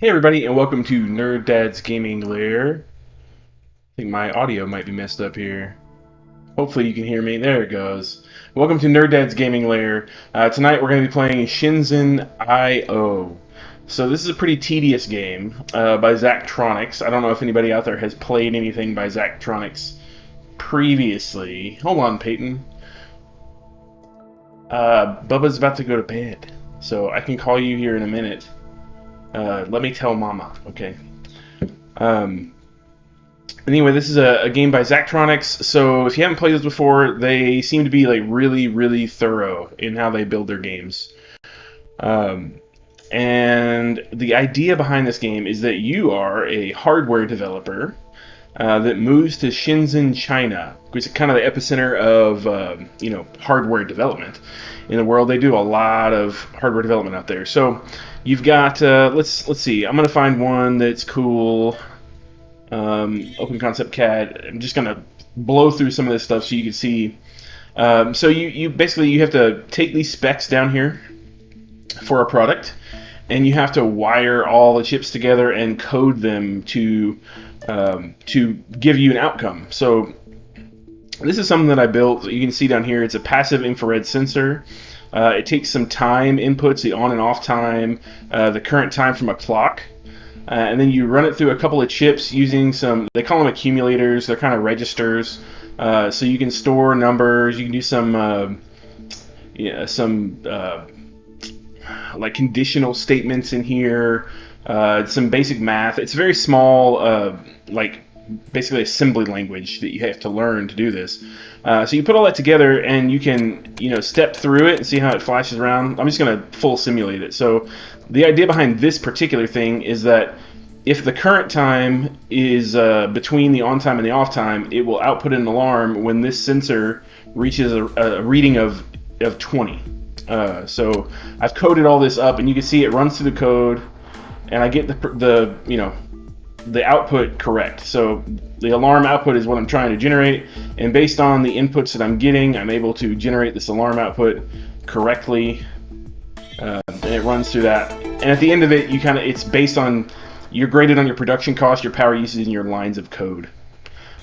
Hey everybody, and welcome to Nerd Dad's Gaming Lair. I think my audio might be messed up here. Hopefully you can hear me. There it goes. Welcome to Nerd Dad's Gaming Lair. Tonight we're going to be playing Shenzen I.O. So this is a pretty tedious game by Zachtronics. I don't know if anybody out there has played anything by Zachtronics previously. Hold on, Peyton. Bubba's about to go to bed, so I can call you here in a minute. Let me tell Mama. Okay. Anyway, this is a game by Zachtronics. So if you haven't played this before, they seem to be like really thorough in how they build their games. And the idea behind this game is that you are a hardware developer that moves to Shenzhen, China, which is kind of the epicenter of hardware development in the world. They do a lot of hardware development out there. So you've got let's see. I'm gonna find one that's cool. Open Concept CAD. I'm just gonna blow through some of this stuff so you can see. So you basically you have to take these specs down here for a product, and you have to wire all the chips together and code them to give you an outcome. So this is something that I built. You can see down here, it's a passive infrared sensor. It takes some time inputs, the on and off time, the current time from a clock, and then you run it through a couple of chips using some, they call them accumulators, they're kind of registers. So you can store numbers, you can do some like conditional statements in here, some basic math. It's very small, like basically assembly language that you have to learn to do this. So you put all that together and you can, step through it and see how it flashes around. I'm just going to full simulate it. So the idea behind this particular thing is that if the current time is between the on time and the off time, it will output an alarm when this sensor reaches a reading of 20. So I've coded all this up, and you can see it runs through the code, and I get the output correct. So the alarm output is what I'm trying to generate, and based on the inputs that I'm getting, I'm able to generate this alarm output correctly, and it runs through that. And at the end of it, it's based on, you're graded on your production cost, your power usage, and your lines of code.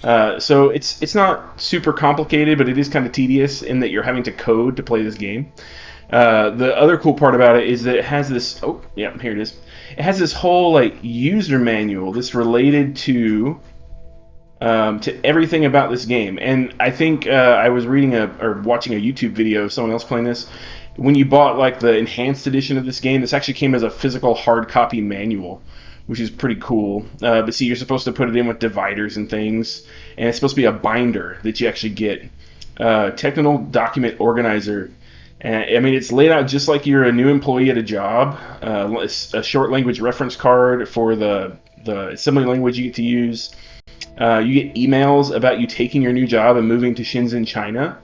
So it's not super complicated, but it is kind of tedious in that you're having to code to play this game. The other cool part about it is that it has this, oh yeah, here it is. It has this whole like user manual that's related to everything about this game. And I think I was reading or watching a YouTube video of someone else playing this. When you bought like the enhanced edition of this game, this actually came as a physical hard copy manual, which is pretty cool. But see, you're supposed to put it in with dividers and things, and it's supposed to be a binder that you actually get. Technical document organizer. And, I mean, it's laid out just like you're a new employee at a job. It's a short language reference card for the assembly language you get to use. You get emails about you taking your new job and moving to Shenzhen, China.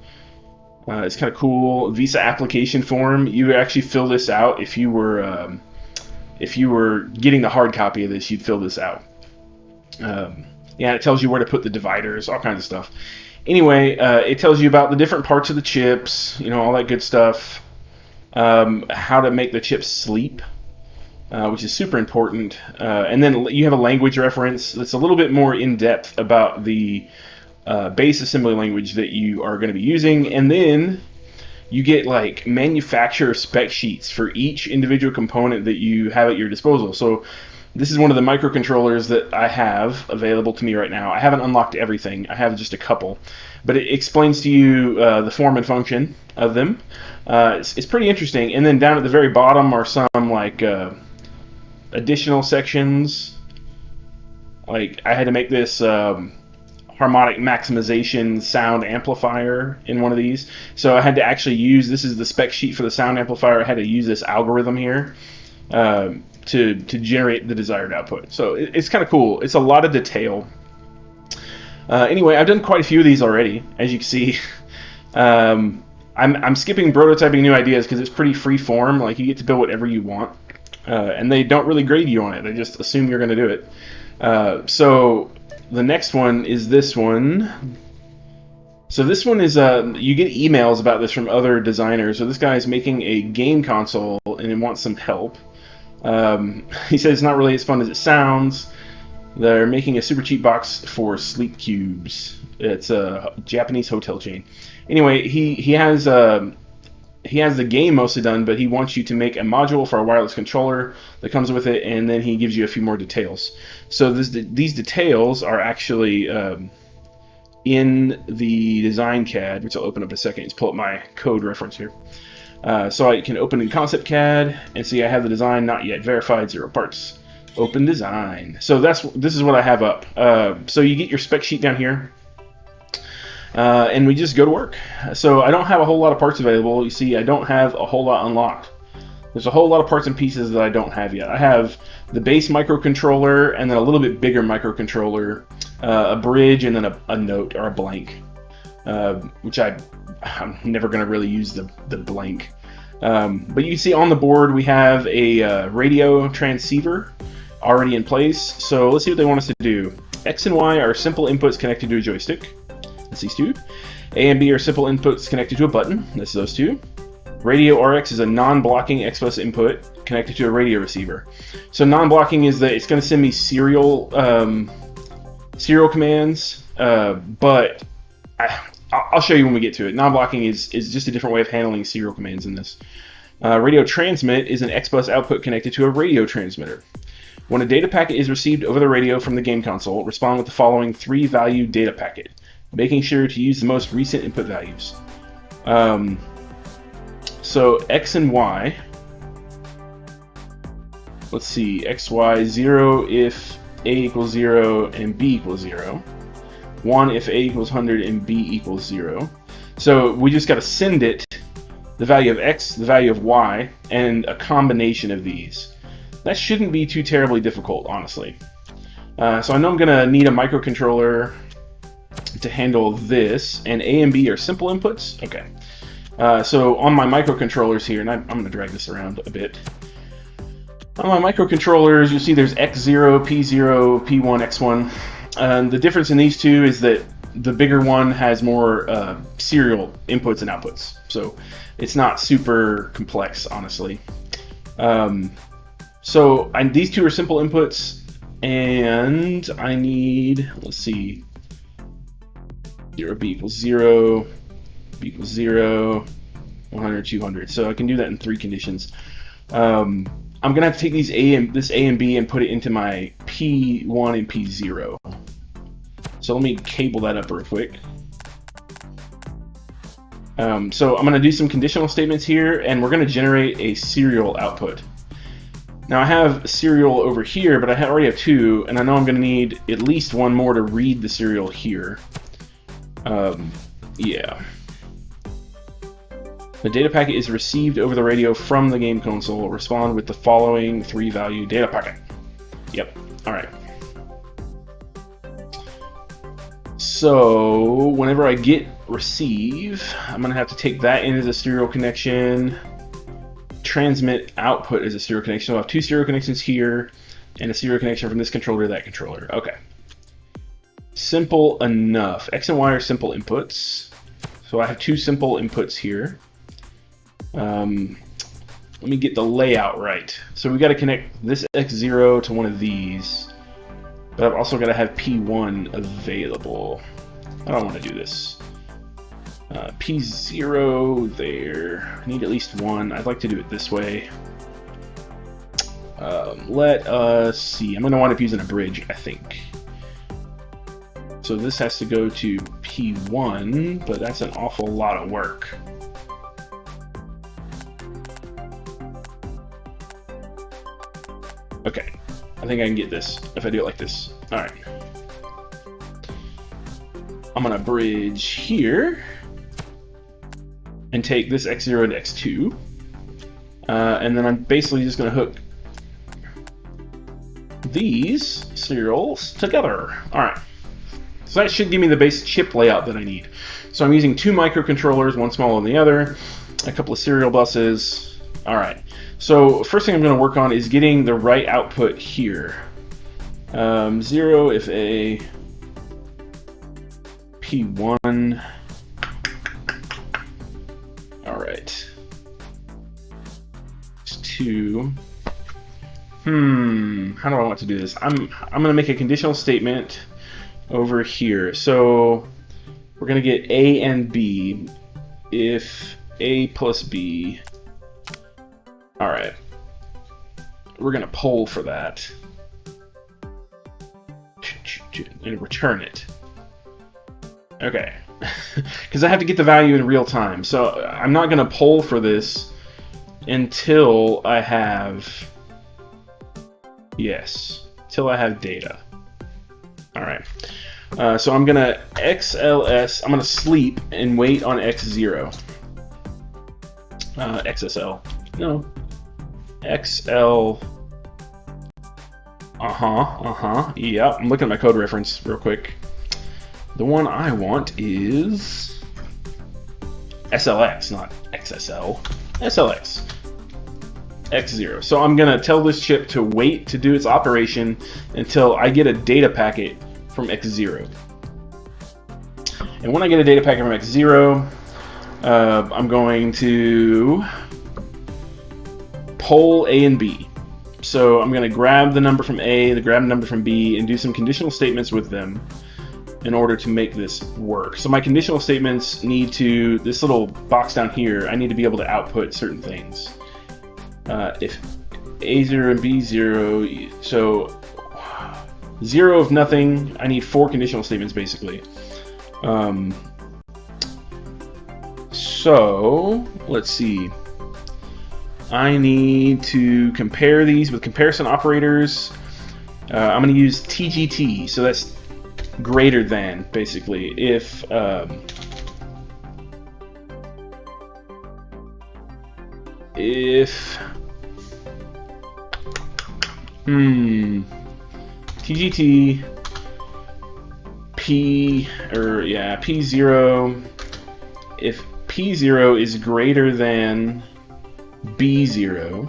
It's kind of cool. Visa application form. You actually fill this out if you were getting the hard copy of this. You'd fill this out. Yeah, it tells you where to put the dividers, all kinds of stuff. Anyway, it tells you about the different parts of the chips, all that good stuff. How to make the chips sleep, which is super important. And then you have a language reference that's a little bit more in-depth about the base assembly language that you are going to be using. And then you get like manufacturer spec sheets for each individual component that you have at your disposal. So this is one of the microcontrollers that I have available to me right now. I haven't unlocked everything. I have just a couple. But it explains to you the form and function of them. It's pretty interesting. And then down at the very bottom are some like additional sections. Like I had to make this harmonic maximization sound amplifier in one of these. So I had to actually use, this is the spec sheet for the sound amplifier. I had to use this algorithm here. To generate the desired output. So it's kind of cool. It's a lot of detail. Anyway, I've done quite a few of these already, as you can see. I'm skipping prototyping new ideas because it's pretty free form. Like you get to build whatever you want, and they don't really grade you on it. They just assume you're going to do it. So the next one is this one. So this one is you get emails about this from other designers. So this guy is making a game console and he wants some help. He says it's not really as fun as it sounds. They're making a super cheap box for Sleep Cubes. It's a Japanese hotel chain. Anyway, he has the game mostly done, but he wants you to make a module for a wireless controller that comes with it, and then he gives you a few more details. So these details are actually in the design CAD, which I'll open up in a second. Let's pull up my code reference here. So I can open in concept CAD and see I have the design not yet verified, 0 parts. Open design. So this is what I have up. So you get your spec sheet down here. And we just go to work. So I don't have a whole lot of parts available. You see, I don't have a whole lot unlocked. There's a whole lot of parts and pieces that I don't have yet. I have the base microcontroller and then a little bit bigger microcontroller, a bridge, and then a note or a blank, which I'm never going to really use the blank. But you can see on the board we have a radio transceiver already in place. So let's see what they want us to do. X and Y are simple inputs connected to a joystick. That's these two. A and B are simple inputs connected to a button. That's those two. Radio RX is a non-blocking X-bus input connected to a radio receiver. So non-blocking is that it's going to send me serial commands, but I'll show you when we get to it. Non-blocking is just a different way of handling serial commands in this. Radio transmit is an X-bus output connected to a radio transmitter. When a data packet is received over the radio from the game console, respond with the following 3-value data packet, making sure to use the most recent input values. So X and Y, let's see, X, Y, 0 if A equals 0 and B equals 0. 1 if A equals 100 and B equals 0. So we just got to send it the value of X, the value of Y, and a combination of these. That shouldn't be too terribly difficult, honestly. So I know I'm going to need a microcontroller to handle this, and A and B are simple inputs. Okay. So on my microcontrollers here, and I'm going to drag this around a bit. On my microcontrollers, you'll see there's X0, P0, P1, X1. The difference in these two is that the bigger one has more serial inputs and outputs. So it's not super complex, honestly. So these two are simple inputs, and I need, let's see, 0, B equals 0, B equals 0, 100, 200. So I can do that in 3 conditions. I'm going to have to take this A and B and put it into my P1 and P0. So let me cable that up real quick. So I'm going to do some conditional statements here, and we're going to generate a serial output. Now I have serial over here, but I already have 2, and I know I'm going to need at least 1 more to read the serial here. Yeah. The data packet is received over the radio from the game console. Respond with the following 3-value data packet. Yep. Alright. So whenever I get receive, I'm going to have to take that in as a serial connection. Transmit output as a serial connection. So I'll have 2 serial connections here and a serial connection from this controller to that controller. Okay. Simple enough. X and Y are simple inputs. So I have 2 simple inputs here. Let me get the layout right. So we got to connect this X0 to one of these. But I've also got to have P1 available. I don't want to do this. P0 there. I need at least 1. I'd like to do it this way. Let us see. I'm going to wind up using a bridge, I think. So this has to go to P1, but that's an awful lot of work. Okay, I think I can get this if I do it like this. Alright. I'm going to bridge here and take this X0 to X2. And then I'm basically just going to hook these serials together. Alright. So that should give me the base chip layout that I need. So I'm using 2 microcontrollers, one smaller than the other, a couple of serial buses. Alright. So first thing I'm going to work on is getting the right output here. 0 if A, P1. Alright. 2. How do I want to do this? I'm gonna make a conditional statement over here. So we're gonna get A and B if A plus B. All right. We're gonna poll for that and return it. Okay, because I have to get the value in real time. So I'm not gonna poll for this until I have, yes, till I have data. All right. So I'm gonna XLS. I'm gonna sleep and wait on X0. XSL. No. XL. Yep. I'm looking at my code reference real quick. The one I want is SLX, not XSL. SLX. X0. So I'm gonna tell this chip to wait to do its operation until I get a data packet from X0. And when I get a data packet from X0, I'm going to poll A and B. So I'm going to grab the number from A, grab the number from B, and do some conditional statements with them in order to make this work. So my conditional statements need to, this little box down here, I need to be able to output certain things. If A0 and B0, so 0 of nothing, I need 4 conditional statements basically. So let's see. I need to compare these with comparison operators. I'm going to use TGT, so that's greater than, basically. If TGT P0, if P0 is greater than B0,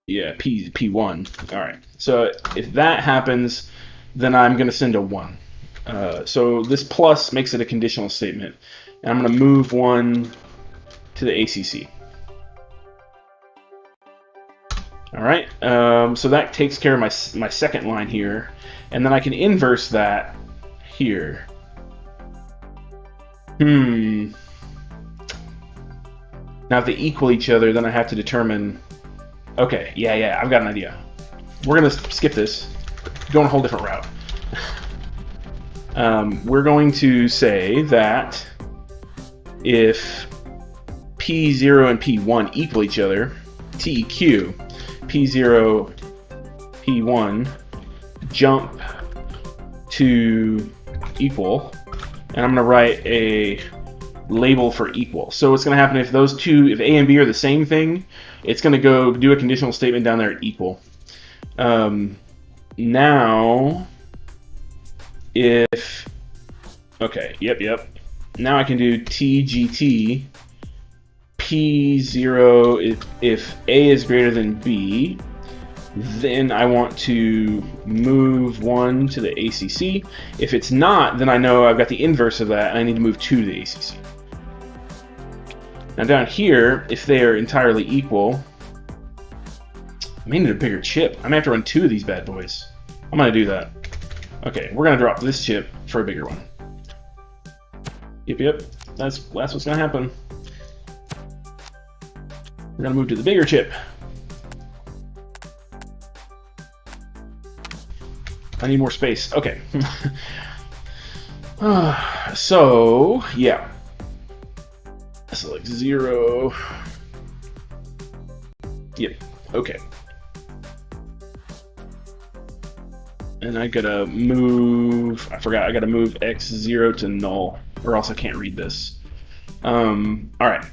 P1. All right. So if that happens, then I'm going to send a 1. So this plus makes it a conditional statement, and I'm going to move 1 to the ACC. All right. So that takes care of my second line here, and then I can inverse that here. Now if they equal each other, then I have to determine. Okay, yeah, I've got an idea. We're gonna skip this, go on a whole different route. We're going to say that if P0 and P1 equal each other, TEQ, P0, P1, jump to equal, and I'm gonna write a label for equal. So what's going to happen if those two, if A and B are the same thing, it's going to go do a conditional statement down there at equal. Now, if, okay, yep. Now I can do TGT P0 if A is greater than B, then I want to move 1 to the ACC. If it's not, then I know I've got the inverse of that, and I need to move 2 to the ACC. Now down here, if they are entirely equal, I may need a bigger chip. I may have to run 2 of these bad boys. I'm going to do that. Okay, we're going to drop this chip for a bigger one. Yep. That's what's going to happen. We're going to move to the bigger chip. I need more space. Okay. So, yeah. Select 0. Yep. Okay. And I gotta move. I forgot. I gotta move X0 to null, or else I can't read this. All right.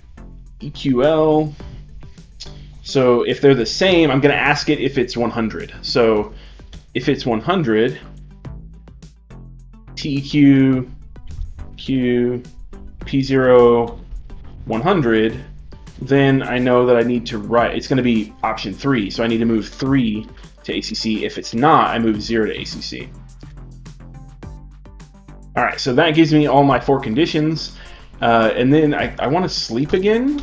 EQL. So if they're the same, I'm gonna ask it if it's 100. So if it's 100, TEQ Q P0 100, then I know that I need to write, it's going to be option 3, so I need to move 3 to ACC. If it's not, I move 0 to ACC. Alright, so that gives me all my 4 conditions, and then I want to sleep again.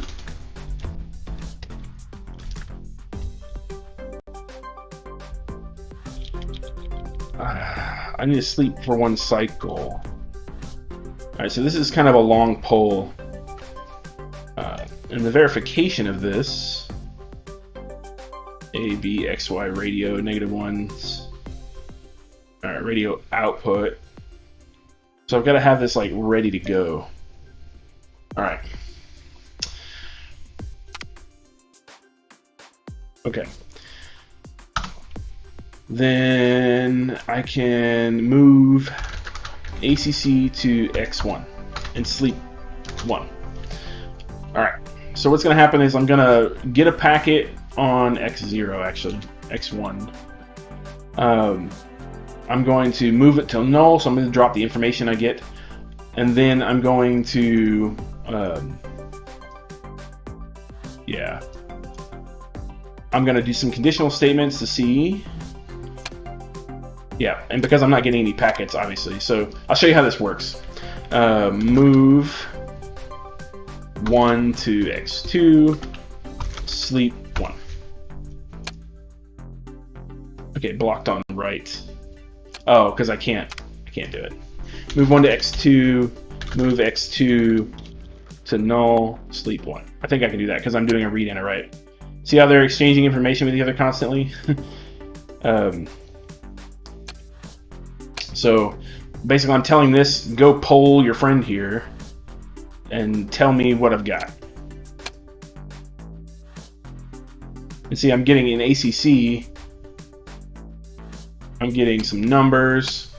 I need to sleep for 1 cycle. Alright, so this is kind of a long poll. And the verification of this, A, B, X, Y, radio, -1s. Alright, radio output. So I've got to have this like ready to go. Alright. Okay. Then I can move ACC to X1 and sleep 1. Alright, so what's going to happen is I'm going to get a packet on X0, actually, X1. I'm going to move it to null, so I'm going to drop the information I get. And then I'm going to, yeah. I'm going to do some conditional statements to see. Yeah, and because I'm not getting any packets, obviously. So I'll show you how this works. Move 1 to X2, sleep 1. Okay, blocked on right. Oh, because I can't do it. Move 1 to X2, move X2 to null, sleep 1. I think I can do that because I'm doing a read and a write. See how they're exchanging information with each other constantly? So basically I'm telling this, go poll your friend here and tell me what I've got. And see, I'm getting in ACC, I'm getting some numbers.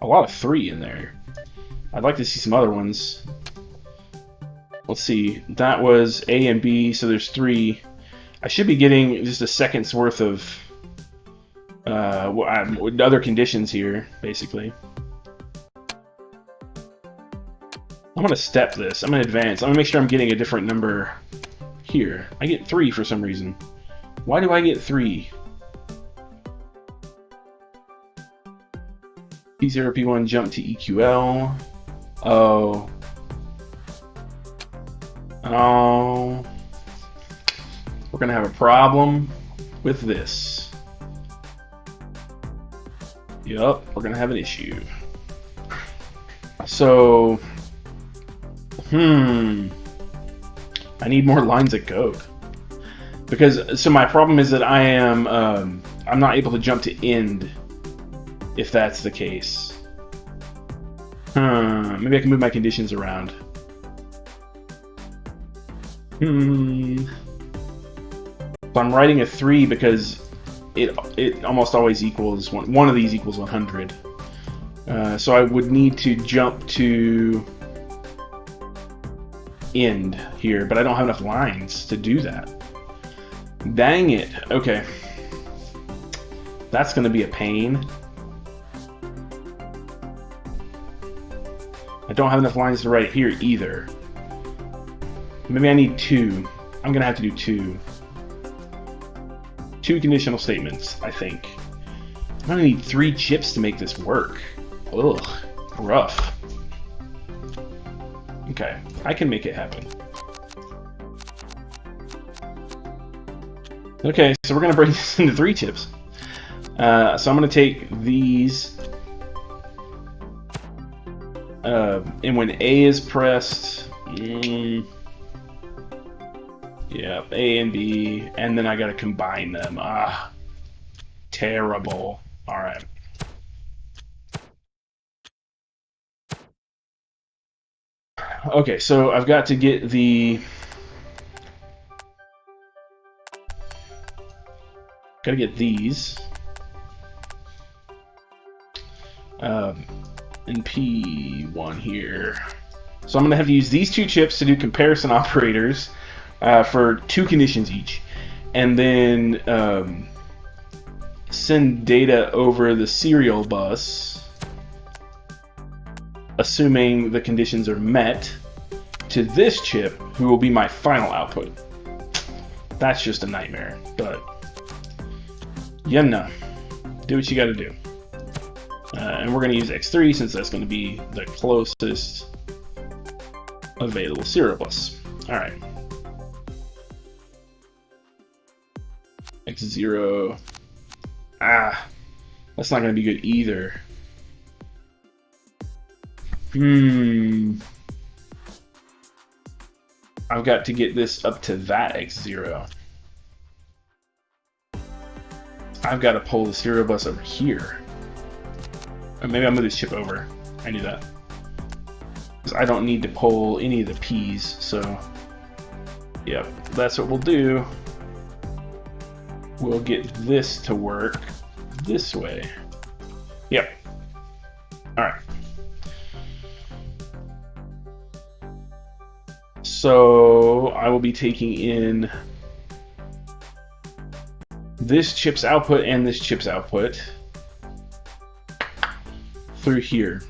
A lot of 3 in there. I'd like to see some other ones. Let's see, that was A and B, so there's 3. I should be getting just a second's worth of other conditions here, basically. I'm going to step this. I'm going to advance. I'm going to make sure I'm getting a different number here. I get 3 for some reason. Why do I get 3? P0, P1 jump to EQL. Oh. Oh. We're going to have a problem with this. Yup, we're going to have an issue. So, I need more lines of code. Because, so my problem is that I am, I'm not able to jump to end if that's the case. Maybe I can move my conditions around. So I'm writing a 3 because it almost always equals one of these equals 100. So I would need to jump to end here, but I don't have enough lines to do that. Dang it. Okay. That's going to be a pain. I don't have enough lines to write here either. Maybe I need 2. I'm going to have to do 2. 2 conditional statements, I think. I'm going to need 3 chips to make this work. Ugh, rough. Okay, I can make it happen. Okay, so we're going to break this into 3 chips. So I'm going to take these, and when A is pressed, yeah, A and B, and then I gotta combine them. Ah, terrible. All right. Okay, so I've got to get the. Gotta get these. And P1 here. So I'm gonna have to use these 2 chips to do comparison operators. For 2 conditions each, and then send data over the serial bus, assuming the conditions are met, to this chip, who will be my final output. That's just a nightmare, but you know, do what you gotta do. And we're gonna use X3 since that's gonna be the closest available serial bus. All right. X0. Ah, that's not going to be good either. I've got to get this up to that X0. I've got to pull the serial bus over here. Or maybe I'll move this chip over. I knew that. Because I don't need to pull any of the P's, so... Yep, that's what we'll do. We'll get this to work this way. Yep. Alright. So I will be taking in this chip's output and this chip's output through here.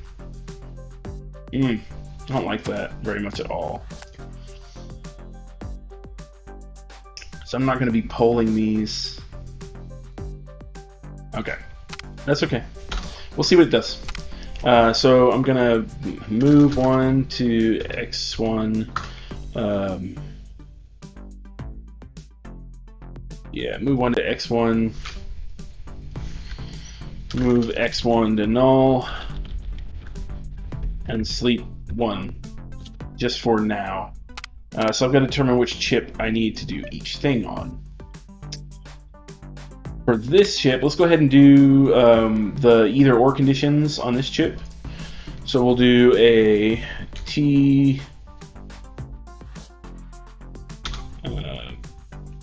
I don't like that very much at all. So I'm not going to be polling these. Okay, that's okay. We'll see what it does. So I'm going to move one to X1. Yeah, move one to X1. Move X1 to null. And sleep 1, just for now. So I've got to determine which chip I need to do each thing on. For this chip, let's go ahead and do the either or conditions on this chip. So we'll do a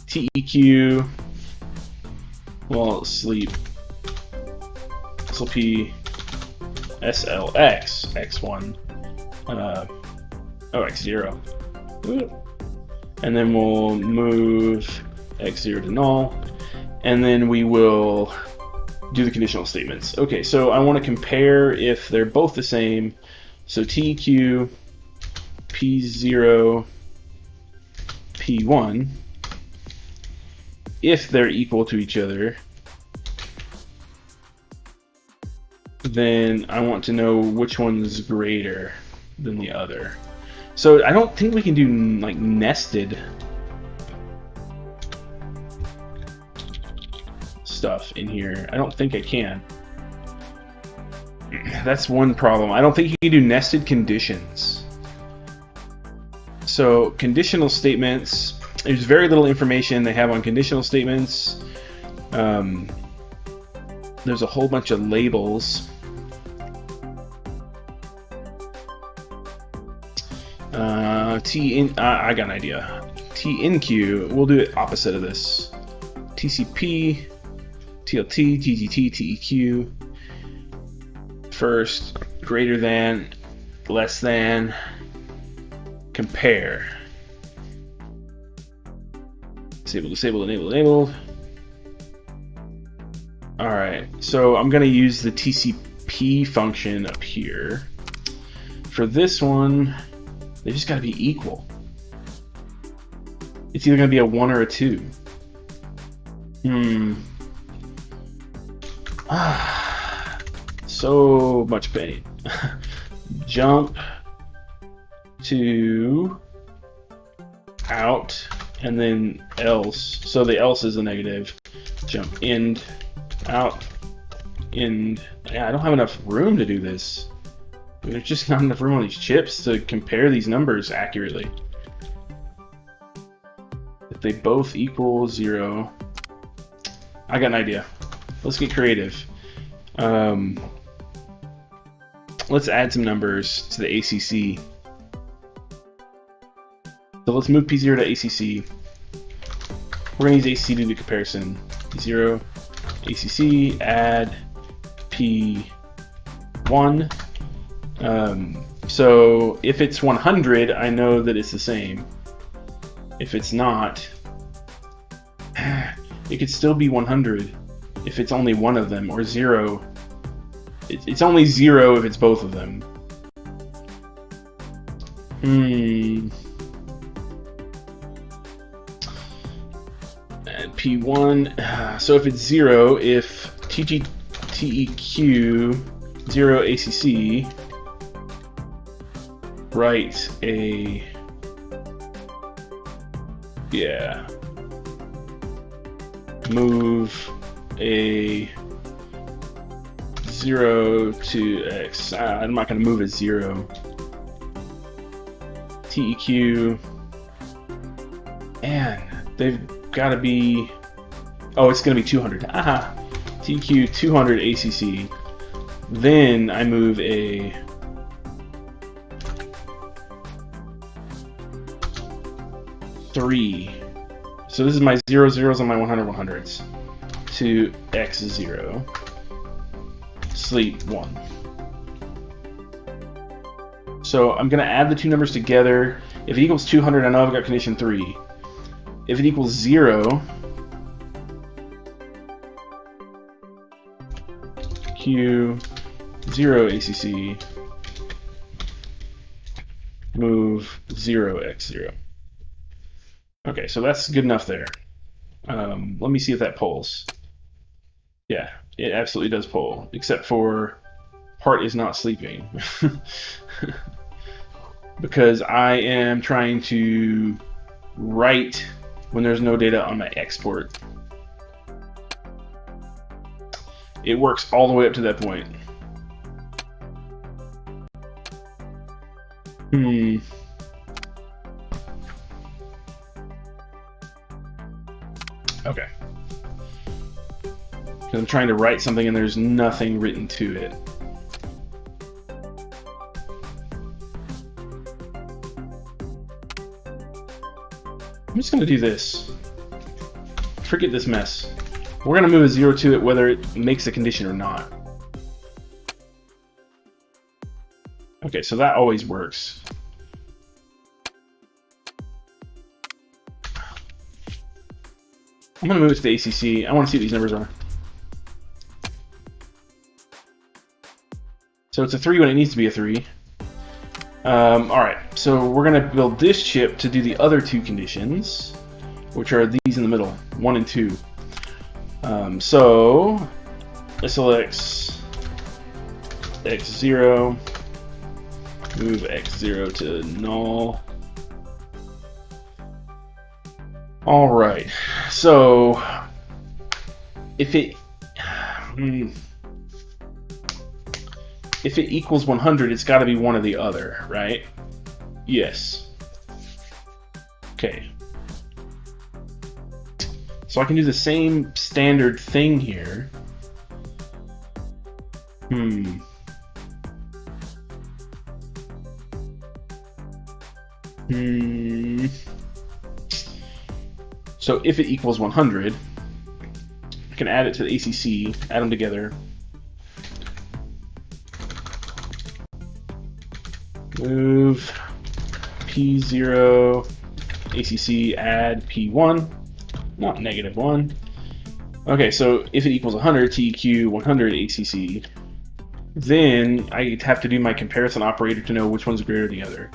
TEQ, well, sleep SLP SLX X1 X0, and then we'll move X0 to null, and then we will do the conditional statements. Okay, so I want to compare if they're both the same. So TEQ P0 P1, if they're equal to each other, then I want to know which one's greater than the other. So I don't think we can do like nested stuff in here. I don't think I can. That's one problem. I don't think you can do nested conditions. So conditional statements, there's very little information they have on conditional statements. There's a whole bunch of labels. I got an idea. TNQ, we'll do it opposite of this. TCP, TLT, TGT, TEQ. First, greater than, less than, compare. Disable, disable, enable, enabled. Alright, so I'm going to use the TCP function up here. For this one, they just got to be equal. It's either going to be a 1 or a 2. So much pain. Jump to out and then else. So the else is a negative. Jump end, out, end. Yeah, I don't have enough room to do this. There's just not enough room on these chips to compare these numbers accurately. If they both equal 0, I got an idea. Let's get creative. Let's add some numbers to the ACC. So let's move P0 to ACC. We're going to use ACC to do comparison. 0, ACC, add P1. So if it's 100, I know that it's the same. If it's not, it could still be 100 if it's only one of them, or 0. It's only 0 if it's both of them. And P1, so if it's 0, if TEQ 0 ACC, write a, move a 0 to x. I'm not going to move a 0. TEQ. And they've got to be... Oh, it's going to be 200. Aha! TEQ 200 ACC. Then I move a... three. So this is my 0, 0s and my 100, 100s. To x0. Sleep 1. So I'm going to add the two numbers together. If it equals 200, I know I've got condition 3. If it equals 0, Q 0 ACC, move 0 x0. Okay, so that's good enough there. Let me see if that polls. Yeah, it absolutely does poll, except for part is not sleeping. Because I am trying to write when there's no data on my export. It works all the way up to that point. Okay. Because I'm trying to write something and there's nothing written to it. I'm just going to do this. Forget this mess. We're going to move a 0 to it whether it makes a condition or not. Okay, so that always works. I'm going to move it to the ACC. I want to see what these numbers are. So it's a 3 when it needs to be a 3. Alright, so we're going to build this chip to do the other two conditions, which are these in the middle, 1 and 2. So SLX X0, move X0 to null. Alright, so if it equals 100, it's got to be one or the other, right? Yes. Okay. So I can do the same standard thing here. So if it equals 100, I can add it to the ACC, add them together. Move P0 ACC, add P1, not -1. Okay, so if it equals 100, TEQ 100 ACC, then I have to do my comparison operator to know which one's greater than the other.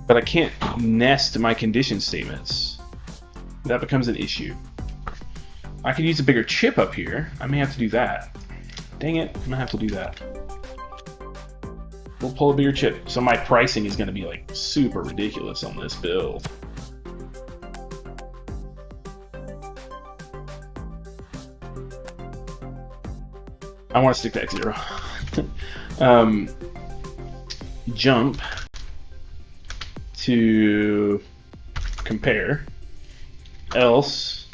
But I can't nest my condition statements. That becomes an issue. I could use a bigger chip up here. I may have to do that. Dang it, I'm gonna have to do that. We'll pull a bigger chip. So my pricing is gonna be like super ridiculous on this build. I want to stick to X0. Jump to compare, else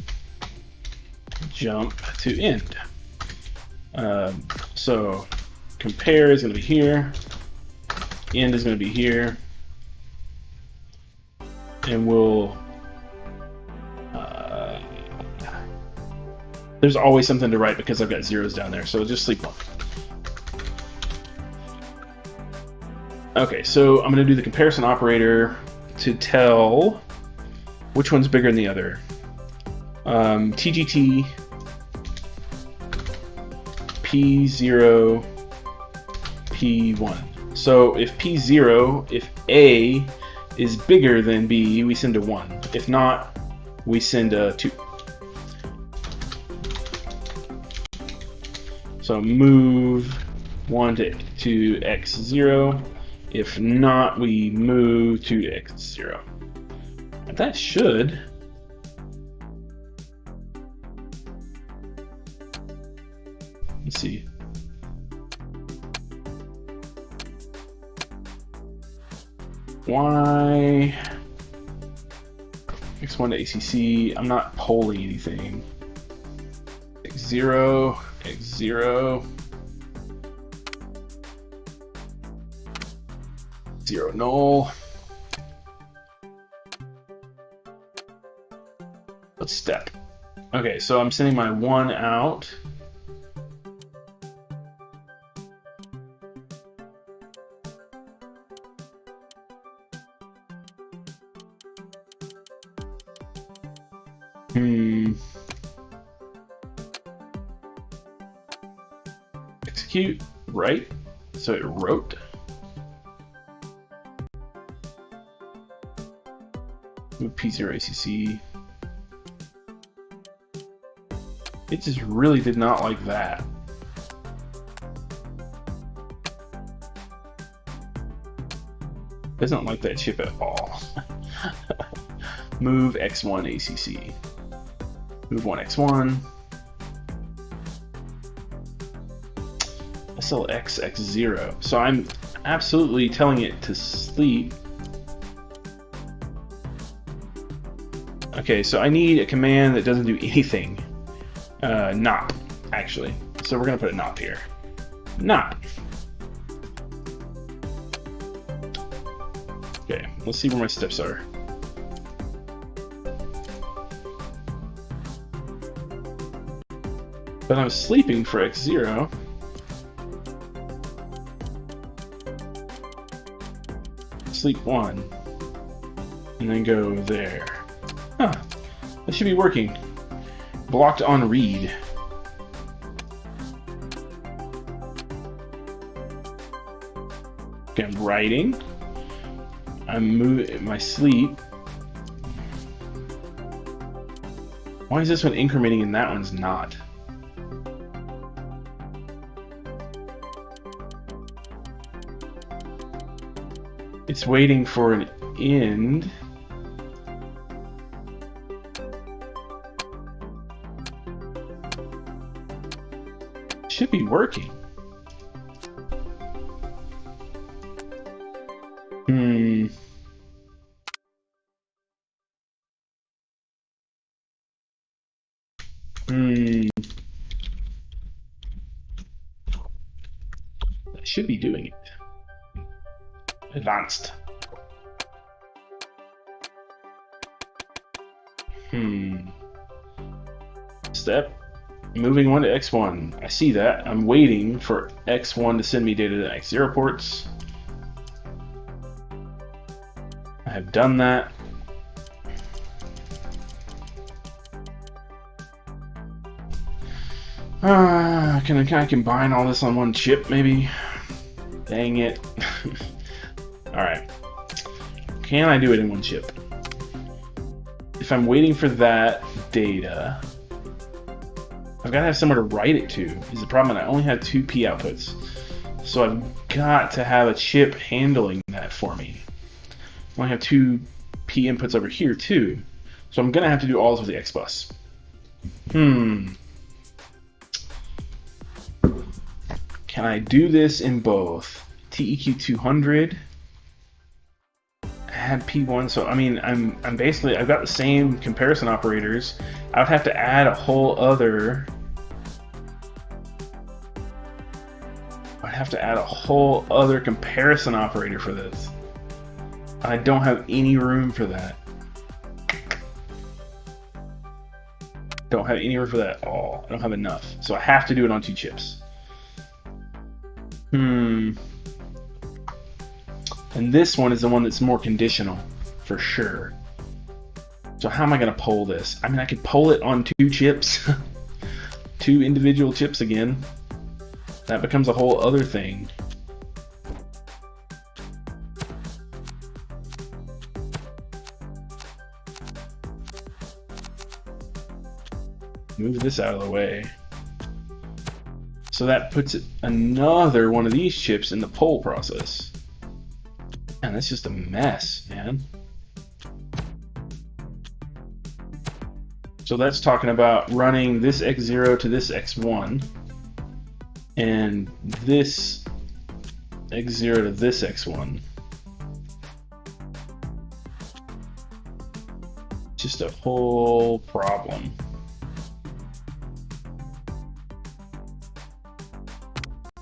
jump to end. So compare is going to be here, end is going to be here, and we'll there's always something to write because I've got zeros down there, so just sleep one. Okay, so I'm going to do the comparison operator to tell which one's bigger than the other. TGT P0 P1. So if P0, if A is bigger than B, we send a 1. If not, we send a 2. So move 1 to X0, If not, we move to X0. And that should... Let's see. Y... X1 to ACC. I'm not polling anything. X0, X0. 0 null. Let's step. Okay, so I'm sending my 1 out. Execute, right? So it wrote. Move P0 ACC. It just really did not like that. Doesn't like that chip at all. Move X1 ACC. Move 1 X1. SLX X0. So I'm absolutely telling it to sleep. Okay, so I need a command that doesn't do anything. Not, actually. So we're gonna put a not here. Not. Okay, let's see where my steps are. But I'm sleeping for X0. Sleep 1. And then go there. Huh. That should be working. Blocked on read. Okay, I'm writing. I'm moving my sleep. Why is this one incrementing and that one's not? It's waiting for an end. Should be working. That should be doing it. Advanced. Step. Moving 1 to X1. I see that. I'm waiting for X1 to send me data to X0 ports. I have done that. Can I combine all this on one chip, maybe? Dang it. Alright. Can I do it in one chip? If I'm waiting for that data, I've got to have somewhere to write it to. Is the problem that I only have 2 P outputs. So I've got to have a chip handling that for me. I only have 2 P inputs over here too. So I'm going to have to do all this with the X bus. Can I do this in both? TEQ 200. Add P1. So I mean, I'm basically, I've got the same comparison operators. I would have to add a whole other. I'd have to add a whole other comparison operator for this. I don't have any room for that. Don't have any room for that at all. I don't have enough. So I have to do it on 2 chips. And this one is the one that's more conditional, for sure. So how am I going to poll this? I mean, I could poll it on 2 chips. 2 individual chips again. That becomes a whole other thing. Move this out of the way. So that puts another one of these chips in the poll process. Man, that's just a mess, man. So that's talking about running this x0 to this x1, and this x0 to this x1. Just a whole problem.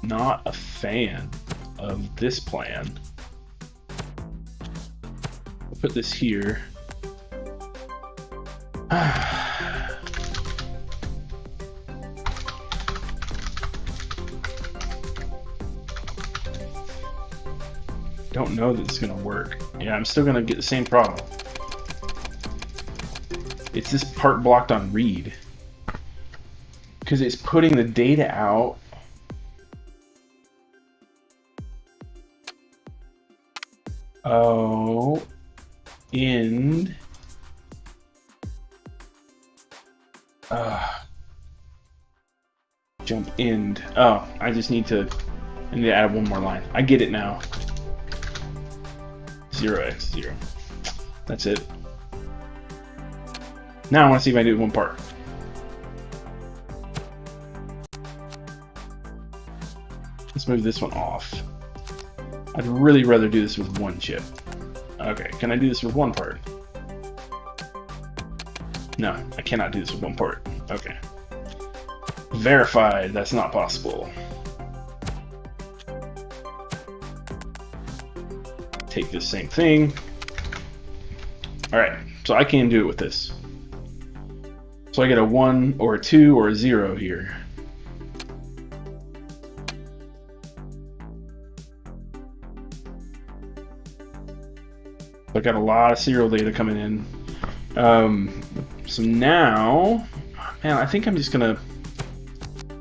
Not a fan of this plan. I'll put this here. Don't know that it's gonna work. Yeah, I'm still gonna get the same problem. It's this part blocked on read. Because it's putting the data out. Oh, end. Jump end. Oh, I need to add one more line. I get it now. 0x0. That's it. Now I want to see if I do one part. Let's move this one off. I'd really rather do this with one chip. Okay, can I do this with one part? No, I cannot do this with one part. Okay. Verified, that's not possible. Take this same thing. Alright, so I can do it with this. So I get a 1 or a 2 or a 0 here. I got a lot of serial data coming in. So now, man, I think I'm just gonna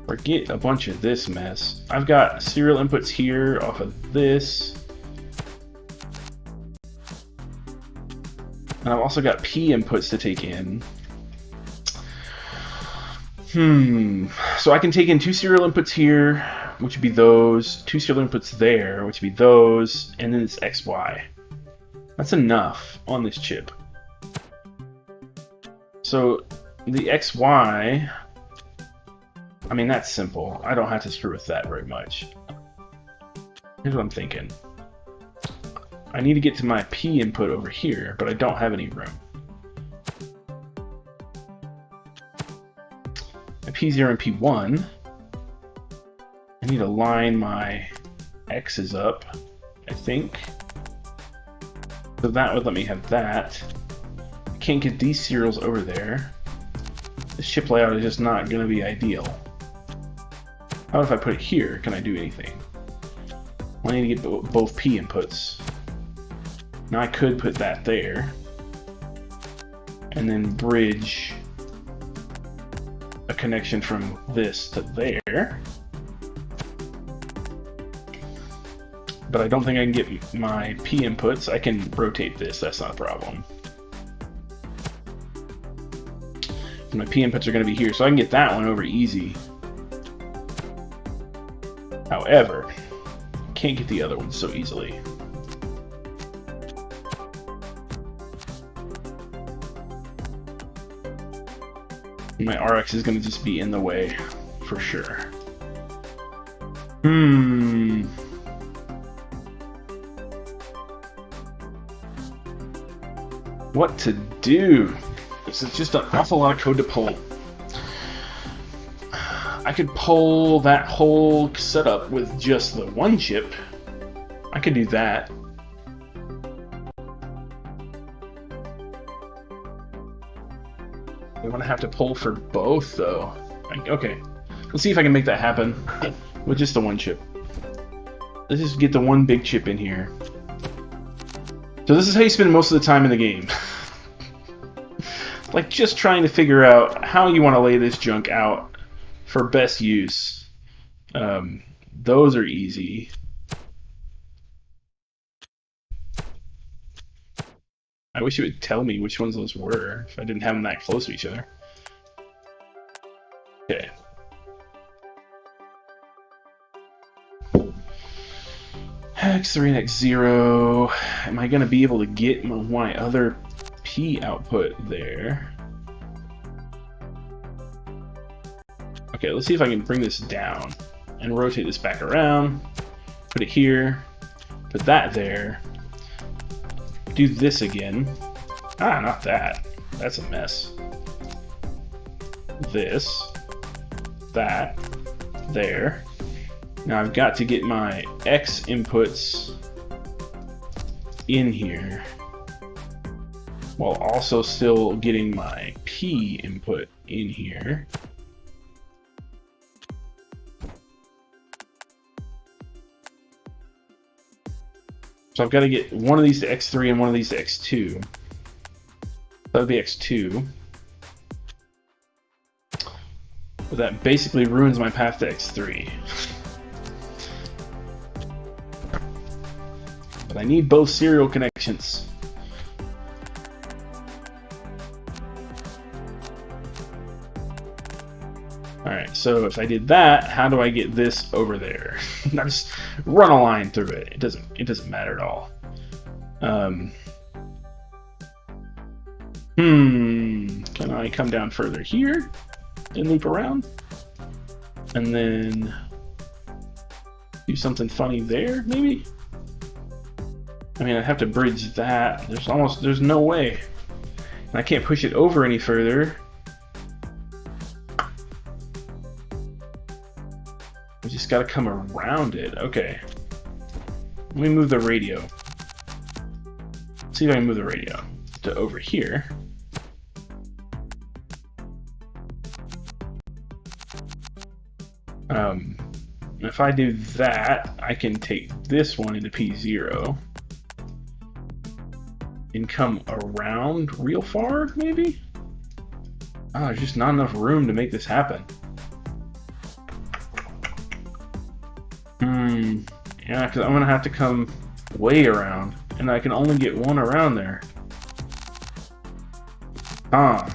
forget a bunch of this mess. I've got serial inputs here off of this. And I've also got P inputs to take in. So I can take in 2 serial inputs here, which would be those, 2 serial inputs there, which would be those, and then it's XY. That's enough on this chip. So the XY, I mean, that's simple. I don't have to screw with that very much. Here's what I'm thinking. I need to get to my P input over here, but I don't have any room. My P0 and P1. I need to line my X's up, I think. So that would let me have that. I can't get these serials over there. The chip layout is just not going to be ideal. How if I put it here? Can I do anything? Well, I need to get both P inputs. Now I could put that there. And then bridge a connection from this to there. But I don't think I can get my P inputs. I can rotate this, that's not a problem. And my P inputs are going to be here, so I can get that one over easy. However, I can't get the other one so easily. My RX is going to just be in the way, for sure. What to do? This is just an awful lot of code to pull. I could pull that whole setup with just the one chip. I could do that. I'm gonna have to pull for both, though. Okay, let's see if I can make that happen with just the one chip. Let's just get the one big chip in here. So this is how you spend most of the time in the game. Like, just trying to figure out how you want to lay this junk out for best use. Those are easy. I wish it would tell me which ones those were if I didn't have them that close to each other. Okay. X3 and X0. Am I going to be able to get my other P output there? Okay, let's see if I can bring this down and rotate this back around. Put it here. Put that there. Do this again. Ah, not that. That's a mess. This. That. There. Now I've got to get my X inputs in here while also still getting my P input in here. So I've got to get one of these to X3 and one of these to X2. That would be X2. But that basically ruins my path to X3. But I need both serial connections. Alright, so if I did that, how do I get this over there? I just run a line through it. It doesn't matter at all. Can I come down further here and loop around? And then do something funny there, maybe? I mean, I'd have to bridge that. There's no way. And I can't push it over any further. I just gotta come around it. Okay. Let me move the radio. Let's see if I can move the radio to over here. If I do that, I can take this one into P0 and come around real far, maybe? Oh, there's just not enough room to make this happen. Yeah, because I'm going to have to come way around, and I can only get one around there. Ah.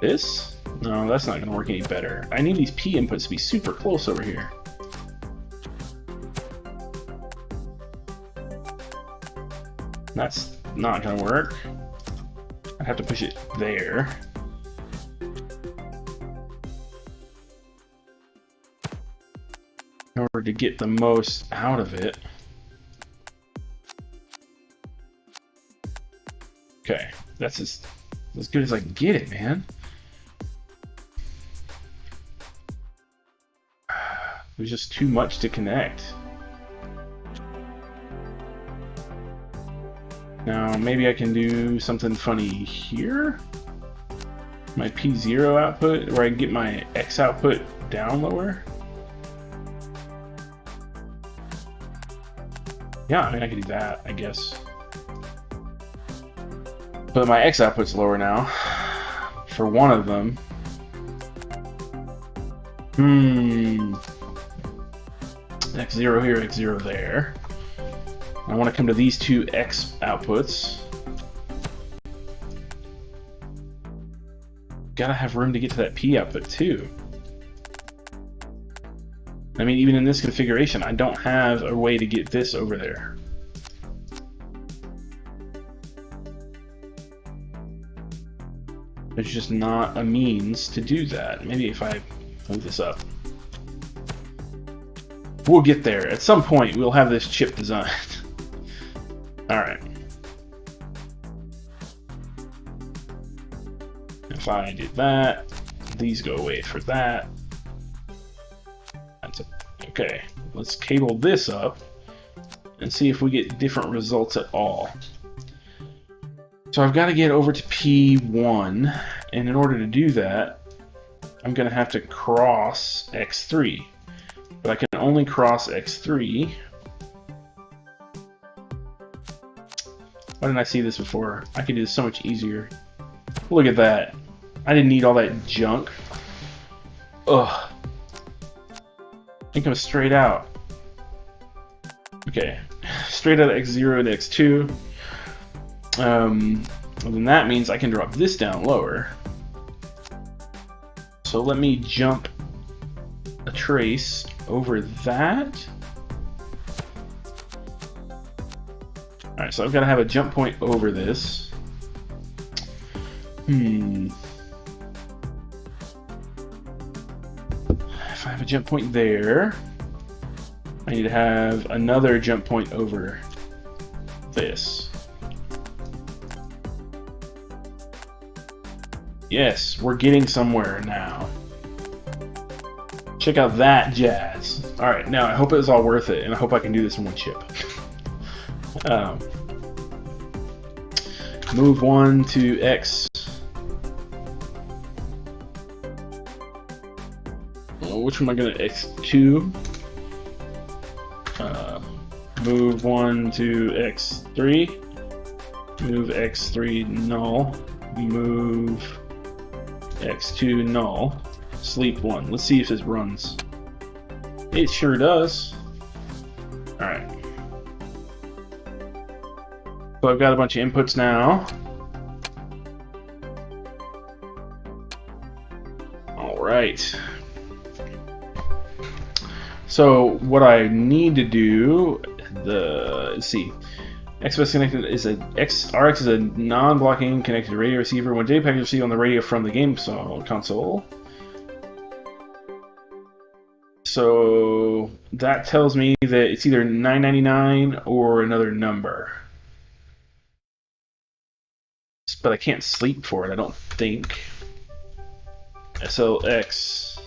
This? No, that's not going to work any better. I need these P inputs to be super close over here. That's not going to work. I have to push it there. In order to get the most out of it. Okay, that's as good as I can get it, man. There's just too much to connect. Now, maybe I can do something funny here. My P0 output, where I can get my X output down lower. Yeah, I mean, I could do that, I guess. But my X output's lower now. For one of them. X0 here, X0 there. I want to come to these two X outputs. Gotta have room to get to that P output too. I mean, even in this configuration, I don't have a way to get this over there. There's just not a means to do that. Maybe if I move this up. We'll get there. At some point, we'll have this chip designed. Alright. If I do that, these go away for that. That's okay. Let's cable this up and see if we get different results at all. So I've got to get over to P1, and in order to do that, I'm going to have to cross X3. But I can only cross X3. Why didn't I see this before? I could do this so much easier. Look at that. I didn't need all that junk. Ugh. I think I'm straight out. Okay. Straight out of X0 to X2. Well, then that means I can drop this down lower. So let me jump a trace over that. Alright, so I've got to have a jump point over this. If I have a jump point there, I need to have another jump point over this. Yes, we're getting somewhere now. Check out that jazz. Alright, now I hope it was all worth it, and I hope I can do this in one chip. Move 1 to X. Which one am I going to X2? Move 1 to X3. Move X3 null. Move X2 null. Sleep 1. Let's see if this runs. It sure does. Alright. So I've got a bunch of inputs now. Alright. So what I need to do, let's see. XBus connected is RX is a non-blocking connected radio receiver. When data packets received on the radio from the game console. So that tells me that it's either 999 or another number. But I can't sleep for it, I don't think. SLX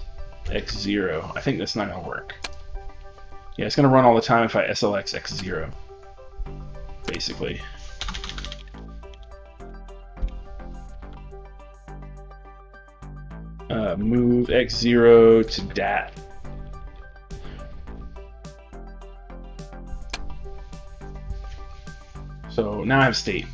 X0. I think that's not going to work. Yeah, it's going to run all the time if I SLX X0. Basically. Move X0 to DAT. So now I have state.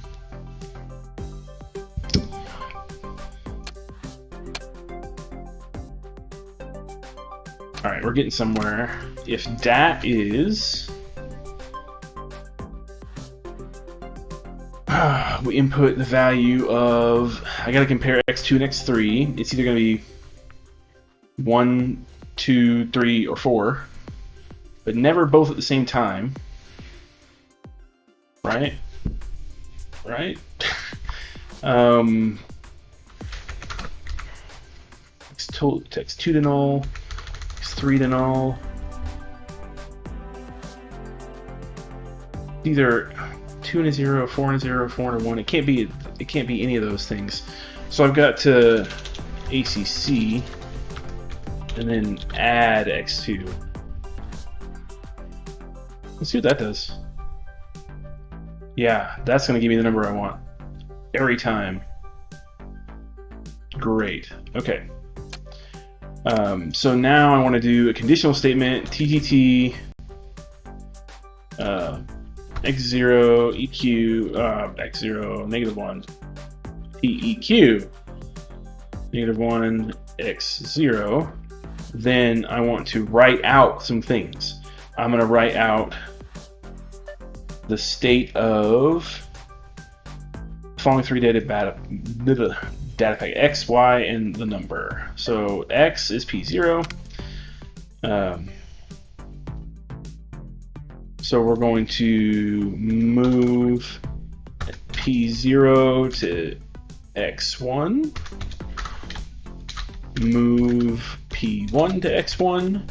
Alright, we're getting somewhere. If DAT is... we input the value of... I gotta compare X2 and X3. It's either gonna be 1, 2, 3, or 4. But never both at the same time. Right? Right? X2 to null. 3 to null. Either 2 and a 0, 4 and a 0, 4 and a 1. It can't be any of those things. So I've got to ACC and then add X2. Let's see what that does. Yeah, that's going to give me the number I want every time. Great. Okay. So now I want to do a conditional statement, TTT, X0, EQ, X0, -1, TEQ, -1, X0. Then I want to write out some things. I'm going to write out the state of following 3 data packet, X, Y, and the number. So X is P0. So we're going to move P0 to X1. Move P1 to X1.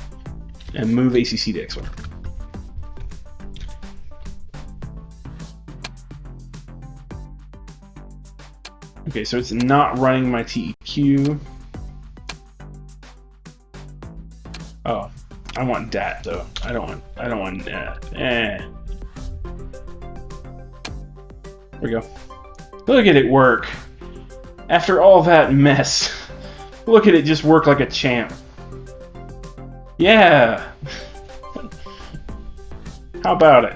And move ACC to X1. Okay, so it's not running my TEQ. Oh, I want DAT though. I don't want DAT. There we go. Look at it work. After all that mess, look at it just work like a champ. Yeah. How about it?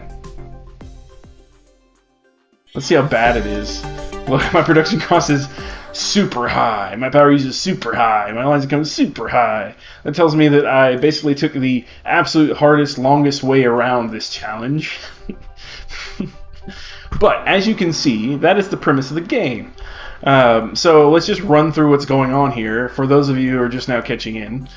Let's see how bad it is. Look, my production cost is super high. My power use is super high. My lines income is super high. That tells me that I basically took the absolute hardest, longest way around this challenge. But as you can see, that is the premise of the game. So let's just run through what's going on here for those of you who are just now catching in.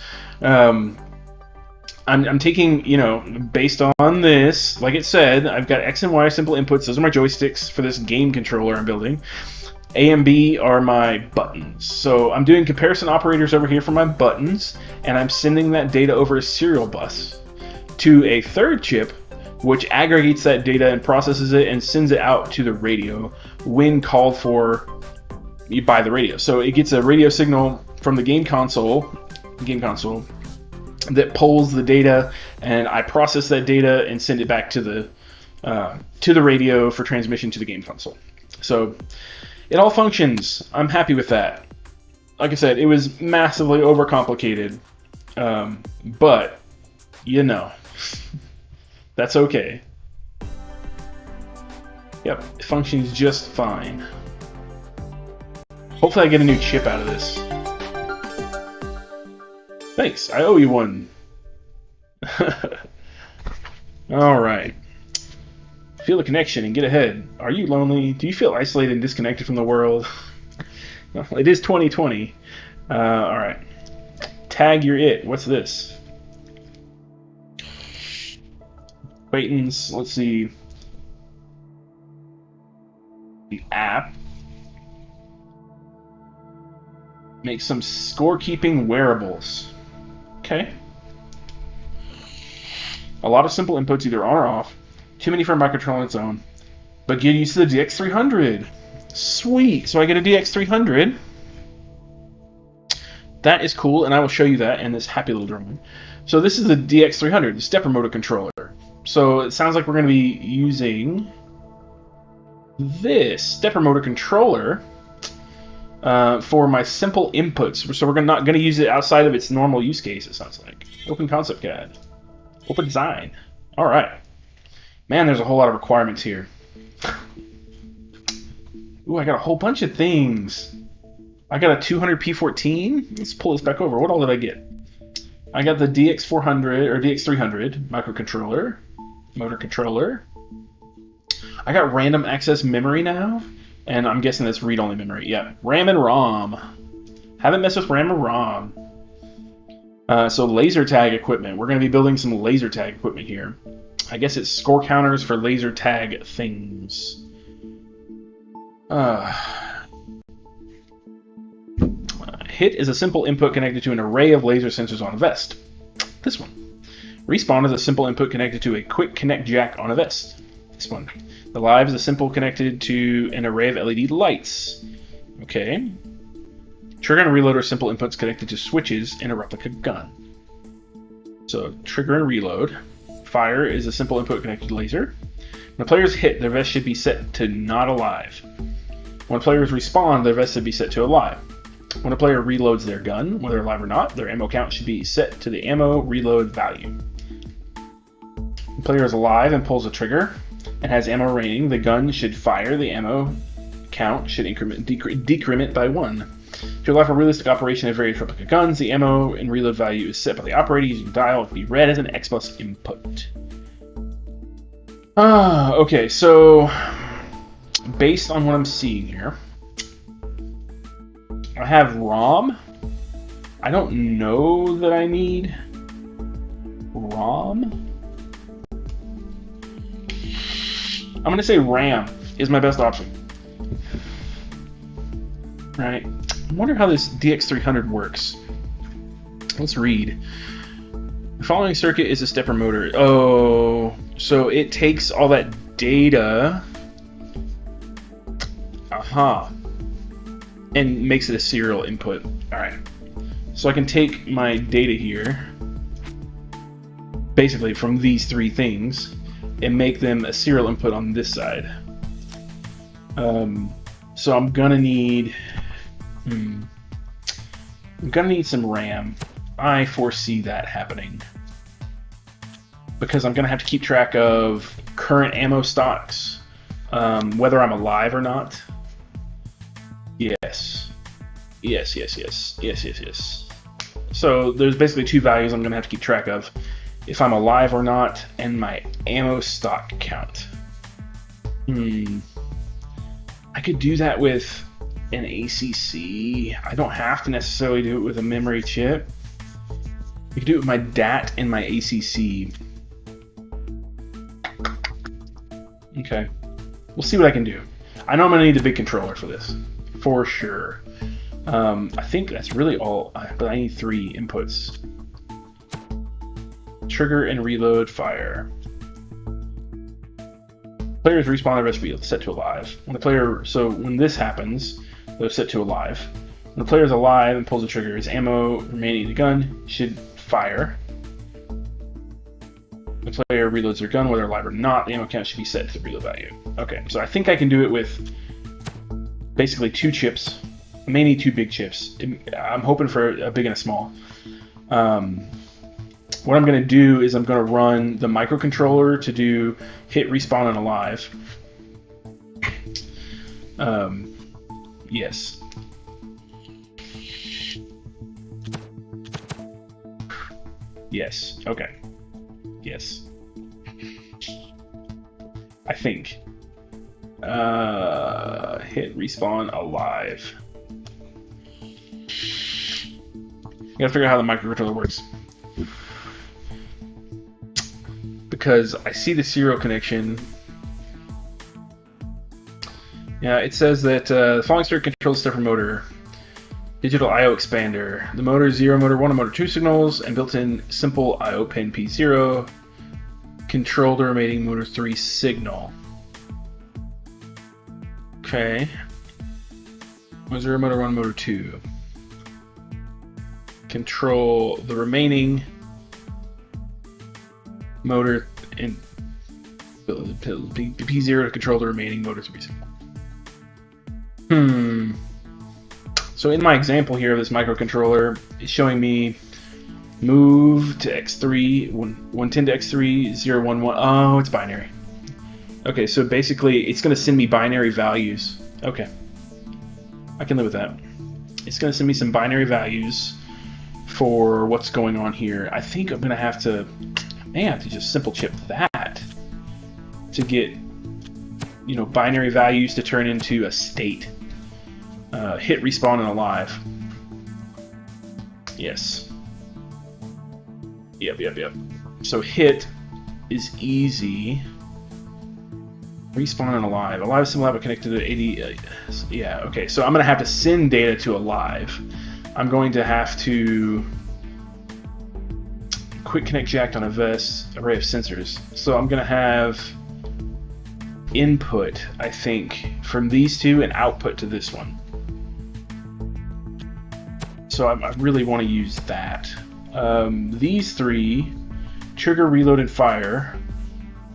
I'm taking, based on this, like it said, I've got X and Y simple inputs. Those are my joysticks for this game controller I'm building. A and B are my buttons. So I'm doing comparison operators over here for my buttons, and I'm sending that data over a serial bus to a third chip, which aggregates that data and processes it and sends it out to the radio when called for by the radio. So it gets a radio signal from the game console that pulls the data, and I process that data and send it back to the radio for transmission to the game console. So it all functions. I'm happy with that. Like I said, it was massively overcomplicated, but that's okay. Yep, it functions just fine. Hopefully I get a new chip out of this. Thanks, I owe you one. Alright. Feel the connection and get ahead. Are you lonely? Do you feel isolated and disconnected from the world? Well, it is 2020. Alright. Tag your it. What's this? Acquaintance. Let's see. The app. Make some scorekeeping wearables. Okay. A lot of simple inputs, either on or off. Too many for a microcontroller on its own. But get used to the DX300. Sweet. So I get a DX300. That is cool, and I will show you that in this happy little drawing. So this is the DX300, the stepper motor controller. So it sounds like we're going to be using this stepper motor controller for my simple inputs. So we're not going to use it outside of its normal use case, it sounds like. Open concept CAD. Open design. All right. Man, there's a whole lot of requirements here. Ooh, I got a whole bunch of things. I got a 200p14. Let's pull this back over. What all did I get? I got the DX400 or DX300 microcontroller, motor controller. I got random access memory now, and I'm guessing that's read-only memory. Yeah, RAM and ROM. Haven't messed with RAM or ROM. So laser tag equipment. We're going to be building some laser tag equipment here. I guess it's score counters for laser tag things. Hit is a simple input connected to an array of laser sensors on a vest. This one. Respawn is a simple input connected to a quick connect jack on a vest. This one. The live is a simple connected to an array of LED lights. Okay. Trigger and reload are simple inputs connected to switches in a replica gun. So trigger and reload. Fire is a simple input connected to laser. When a player is hit, their vest should be set to not alive. When players respawn, their vest should be set to alive. When a player reloads their gun, whether alive or not, their ammo count should be set to the ammo reload value. When a player is alive and pulls a trigger and has ammo remaining, the gun should fire. The ammo count should decrement by 1. To allow for realistic operation of various replica guns, the ammo and reload value is set by the operator using a dial to be read as an X plus input. Okay, so based on what I'm seeing here, I have ROM. I don't know that I need ROM. I'm going to say RAM is my best option. Right. I wonder how this DX300 works. Let's read. The following circuit is a stepper motor. Oh, so it takes all that data. And makes it a serial input. Alright. So I can take my data here, basically from these three things, and make them a serial input on this side. So I'm gonna need some RAM. I foresee that happening. Because I'm gonna have to keep track of current ammo stocks, whether I'm alive or not. Yes. So there's basically two values I'm gonna have to keep track of: if I'm alive or not, and my ammo stock count. I could do that with an ACC. I don't have to necessarily do it with a memory chip. can do it with my DAT and my ACC. Okay. We'll see what I can do. I know I'm going to need the big controller for this. For sure. I think that's really all. But I need 3 inputs. Trigger and reload fire. Players respawn their best field, set to alive. When this happens, they're set to alive. When the player is alive and pulls the trigger, his ammo remaining in the gun should fire. The player reloads their gun, whether alive or not, the ammo count should be set to the reload value. Okay, so I think I can do it with basically 2 chips. I may need 2 big chips. I'm hoping for a big and a small. What I'm going to do is I'm going to run the microcontroller to do hit, respawn, and alive. Yes. Yes. Okay. Yes. I think. Hit, respawn, alive. You gotta figure out how the microcontroller works. Because I see the serial connection. Yeah, it says that the following circuit controls the stepper motor. Digital I/O expander. The motor 0, motor 1, and motor 2 signals, and built-in simple I/O pin P0. Control the remaining motor 3 signal. Okay. Motor 0, motor 1, motor 2. Control the remaining motor and P0 to control the remaining motor 3 signal. So in my example here of this microcontroller, it's showing me move to X3, 110 to X3, 011. Oh, it's binary. Okay, so basically it's going to send me binary values. Okay. I can live with that. It's going to send me some binary values for what's going on here. I think I'm going to have to, just simple chip that to get, binary values to turn into a state. Hit, respawn, and alive. Yes. Yep. So hit is easy. Respawn and alive. Alive symbol have a connected to 80. Yeah, okay. So I'm going to have to send data to alive. I'm going to have to quick connect jack on a array of sensors. So I'm going to have input, I think, from these two and output to this one. So I really want to use that. These 3, trigger, reload, and fire.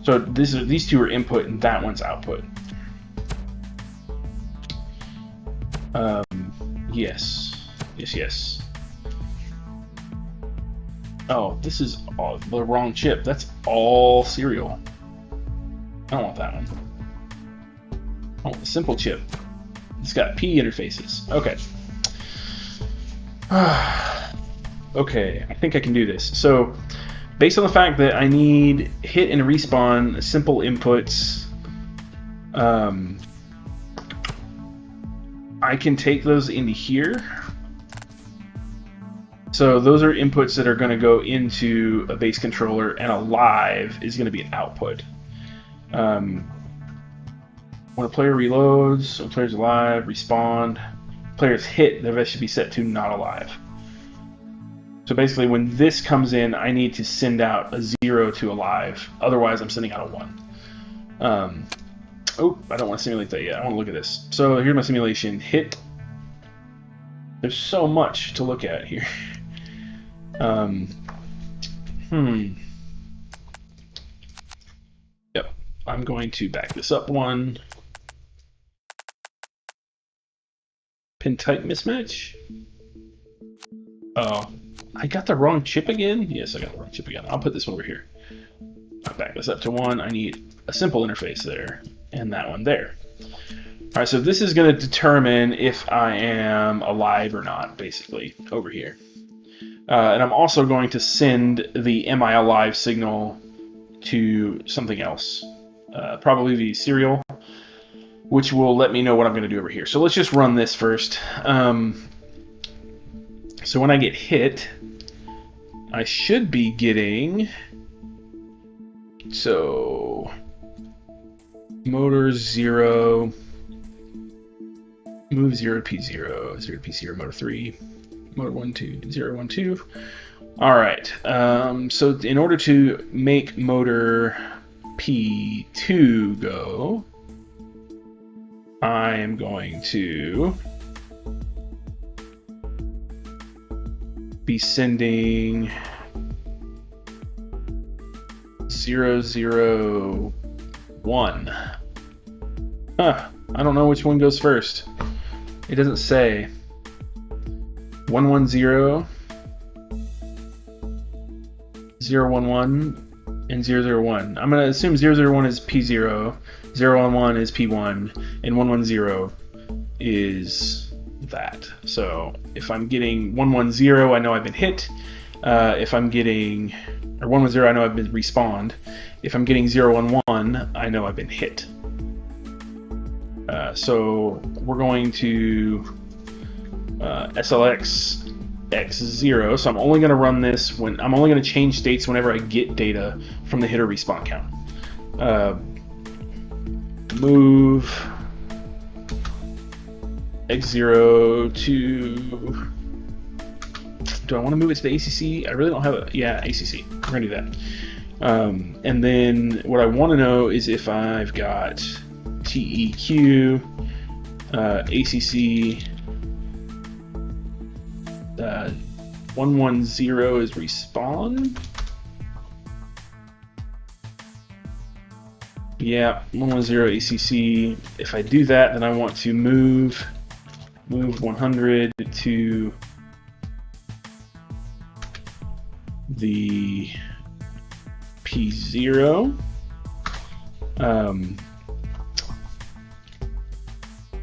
So these 2 are input and that one's output. Yes. Oh, this is all the wrong chip. That's all serial. I don't want that one. I want the simple chip. It's got P interfaces. Okay. Okay, I think I can do this. So, based on the fact that I need hit and respawn simple inputs, I can take those into here. So those are inputs that are going to go into a base controller, and alive is going to be an output. When a player reloads, when a player's alive, respawn, player's hit, their vest should be set to not alive. So basically when this comes in, I need to send out a 0 to alive. Otherwise I'm sending out a 1. Oh, I don't want to simulate that yet. I want to look at this. So here's my simulation. Hit. There's so much to look at here. Yep. I'm going to back this up one. Pin type mismatch. Oh, I got the wrong chip again? Yes, I got the wrong chip again. I'll put this one over here. I'll back this up to 1. I need a simple interface there, and that one there. Alright, so this is going to determine if I am alive or not, basically, over here. And I'm also going to send the am I alive signal to something else. Probably the serial, which will let me know what I'm going to do over here. So let's just run this first. So when I get hit, I should be getting, so motor 0, move 0 to P0, 0 to P0, motor 3, motor 1, 2, 0, 1, 2. All right, so in order to make motor P2 go, I am going to be sending 0, 0, 1. Huh, I don't know which one goes first. It doesn't say. 1, 1, 0, 0, 1, 1, and 0, 0, 1. I'm going to assume 0, 0, 1 is P0, 0, 1, 1 is P1, and 1, 1, 0 is that. So if I'm getting 1, 1, 0, I know I've been hit. If I'm getting, or 1, 1, 0, I know I've been respawned. If I'm getting 0, 1, 1, I know I've been hit. So we're going to SLX X0, so I'm only going to run this when I'm only going to change states whenever I get data from the hitter respawn count. Move X0 to, do I want to move it to the ACC? I really don't have a, yeah, ACC. We're going to do that. And then what I want to know is if I've got TEQ, ACC, 110 is respawn. Yeah, 110 ACC. If I do that, then I want to move 100 to the P0.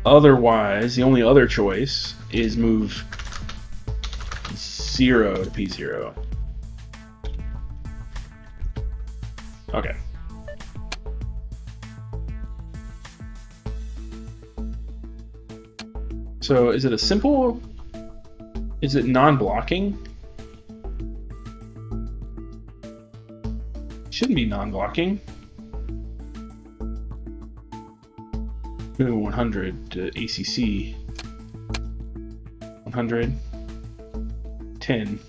Otherwise, the only other choice is move 0 to P0. Okay. So is it a simple, is it non-blocking? Shouldn't be non-blocking. 100 to ACC. 100. 10.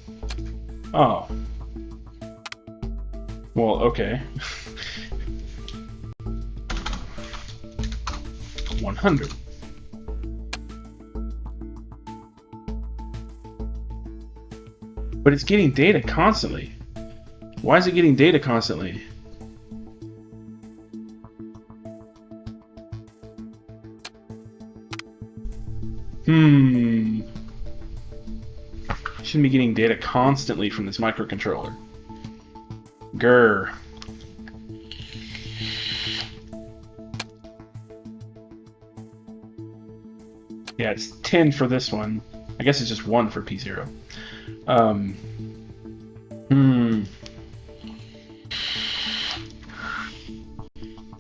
Oh. Well, okay. 100. But it's getting data constantly. Why is it getting data constantly? Shouldn't be getting data constantly from this microcontroller. Grr. Yeah, it's 10 for this one. I guess it's just 1 for P0.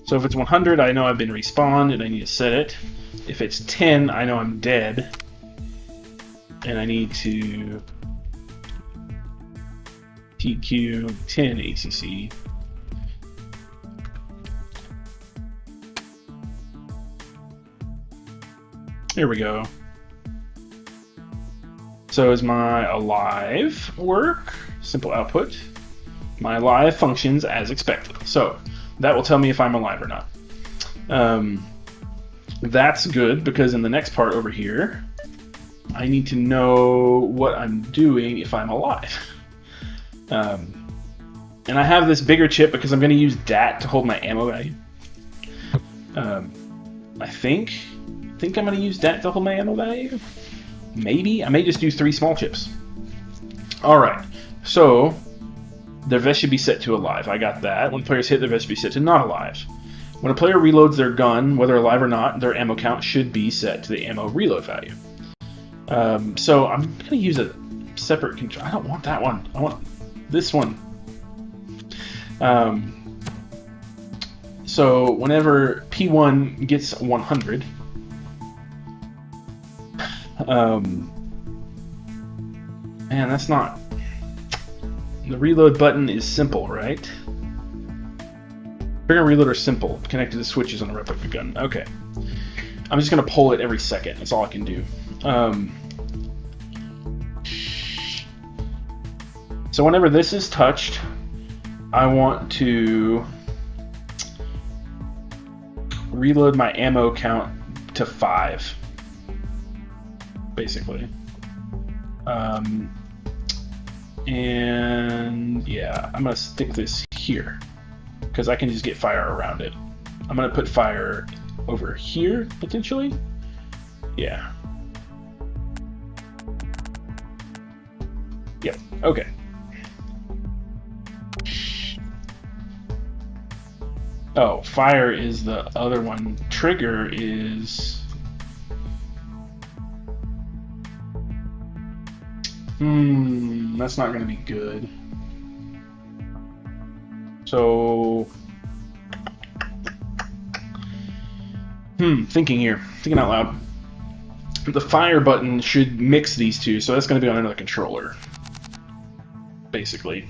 So if it's 100, I know I've been respawned and I need to set it. If it's 10, I know I'm dead. And I need to TQ 10 ACC. Here we go. So is my alive work? Simple output. My alive functions as expected. So that will tell me if I'm alive or not. That's good because in the next part over here, I need to know what I'm doing if I'm alive. And I have this bigger chip because I'm going to use DAT to hold my ammo value. I think I'm going to use DAT to hold my ammo value. Maybe. I may just use 3 small chips. Alright, so their vest should be set to alive. I got that. When players hit, their vest should be set to not alive. When a player reloads their gun, whether alive or not, their ammo count should be set to the ammo reload value. So I'm going to use a separate control. I don't want that one. I want this one. So whenever P1 gets 100, man, that's not The reload button is simple, right? Trigger and reload are simple, connected to switches on a replica gun. Okay. I'm just going to pull it every second. That's all I can do. So whenever this is touched, I want to reload my ammo count to 5, basically. And yeah, I'm going to stick this here because I can just get fire around it. I'm going to put fire over here, potentially. Yeah. Yep, okay. Oh, fire is the other one. Trigger is... that's not going to be good. So... thinking out loud. The fire button should mix these two, so that's going to be on another controller, basically.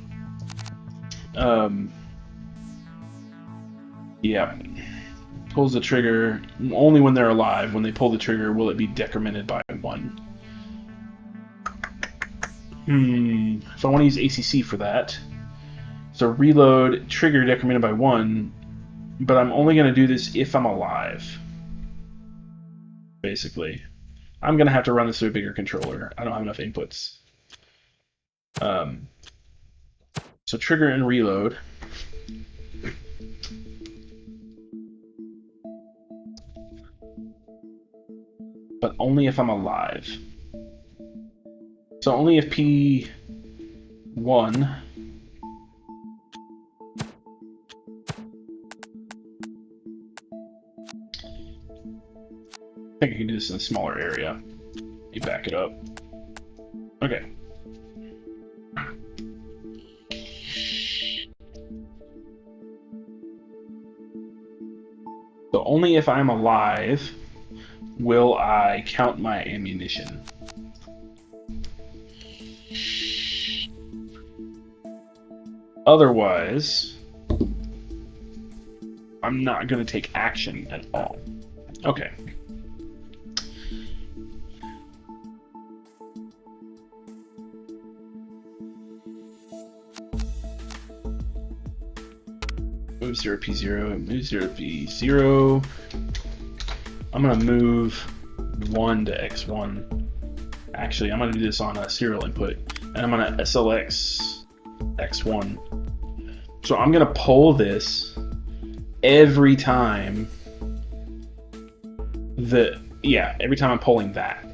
Yeah. Pulls the trigger only when they're alive. When they pull the trigger, will it be decremented by 1? If I want to use ACC for that, so reload, trigger decremented by 1, but I'm only going to do this if I'm alive. Basically, I'm going to have to run this through a bigger controller. I don't have enough inputs. So trigger and reload. But only if I'm alive. So only if P1 I think I can do this in a smaller area. Let me back it up. Okay. So only if I'm alive will I count my ammunition. Otherwise, I'm not going to take action at all. Okay. Move 0 P0, move 0 P0. I'm going to move 1 to X1. Actually, I'm going to do this on a serial input, and I'm going to SLX X1. So I'm going to pull this every time every time I'm pulling that.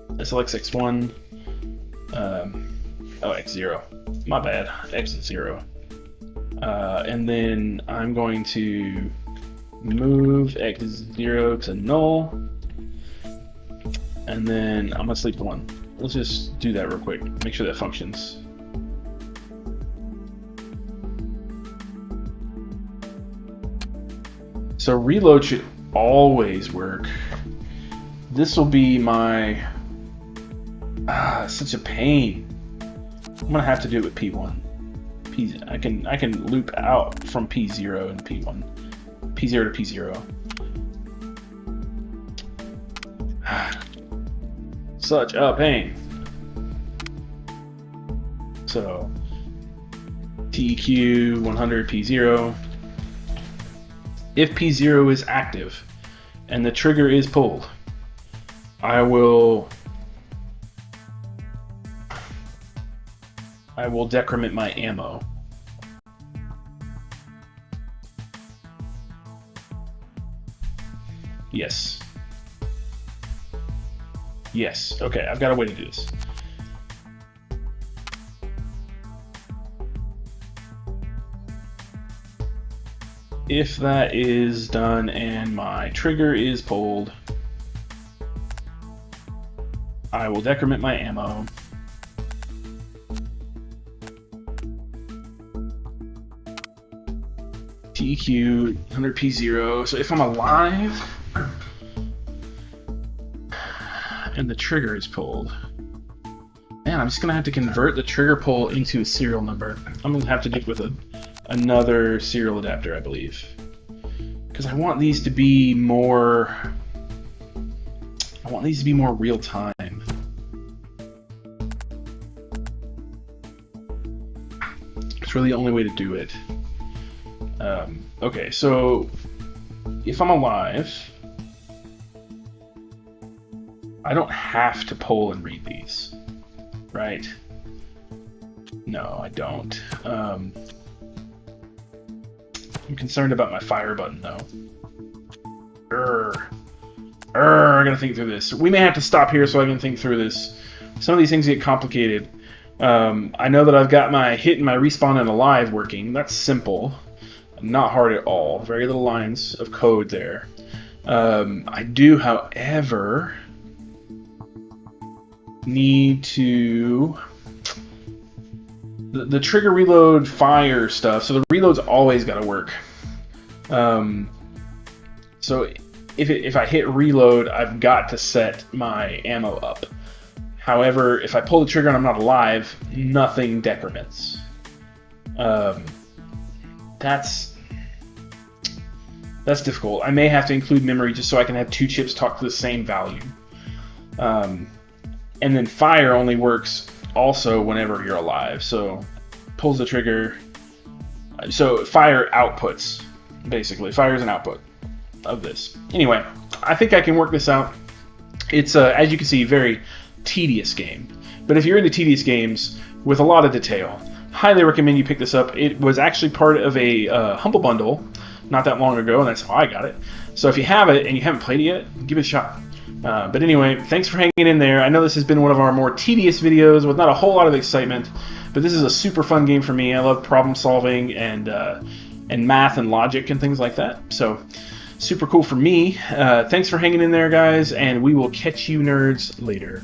SLX X1. X0. My bad. X0. And then I'm going to move X0 to null. And then I'm going to sleep 1. Let's just do that real quick. Make sure that functions. So reload should always work. This will be my... such a pain. I'm going to have to do it with P1. I can loop out from P0 and P1. P0 to P0. Such a pain. So TEQ 100 P0. If P0 is active and the trigger is pulled, I will decrement my ammo. Yes. Yes. Okay, I've got a way to do this. If that is done and my trigger is pulled, I will decrement my ammo. TEQ 100 P0. So if I'm alive and the trigger is pulled, Man, I'm just going to have to convert the trigger pull into a serial number. I'm going to have to do it with another serial adapter, I believe. Because I want these to be more... I want these to be more real time. It's really the only way to do it. Okay, so if I'm alive, I don't have to pull and read these, right? No, I don't. I'm concerned about my fire button, though. I gotta think through this. We may have to stop here so I can think through this. Some of these things get complicated. I know that I've got my hit and my respawn and alive working. That's simple. Not hard at all. Very little lines of code there. I do, however, need to... The trigger, reload, fire stuff. So the reload's always got to work. So if I hit reload, I've got to set my ammo up. However, if I pull the trigger and I'm not alive, nothing decrements. That's difficult. I may have to include memory just so I can have two chips talk to the same value. And then fire only works also whenever you're alive. So pulls the trigger. So fire outputs, basically. Fire is an output of this. Anyway, I think I can work this out. It's, as you can see, very tedious game. But if you're into tedious games with a lot of detail, highly recommend you pick this up. It was actually part of a Humble Bundle not that long ago, and that's how I got it. So if you have it and you haven't played it yet, give it a shot. But anyway, thanks for hanging in there. I know this has been one of our more tedious videos with not a whole lot of excitement, but this is a super fun game for me. I love problem solving and math and logic and things like that. So super cool for me. Thanks for hanging in there, guys, and we will catch you nerds later.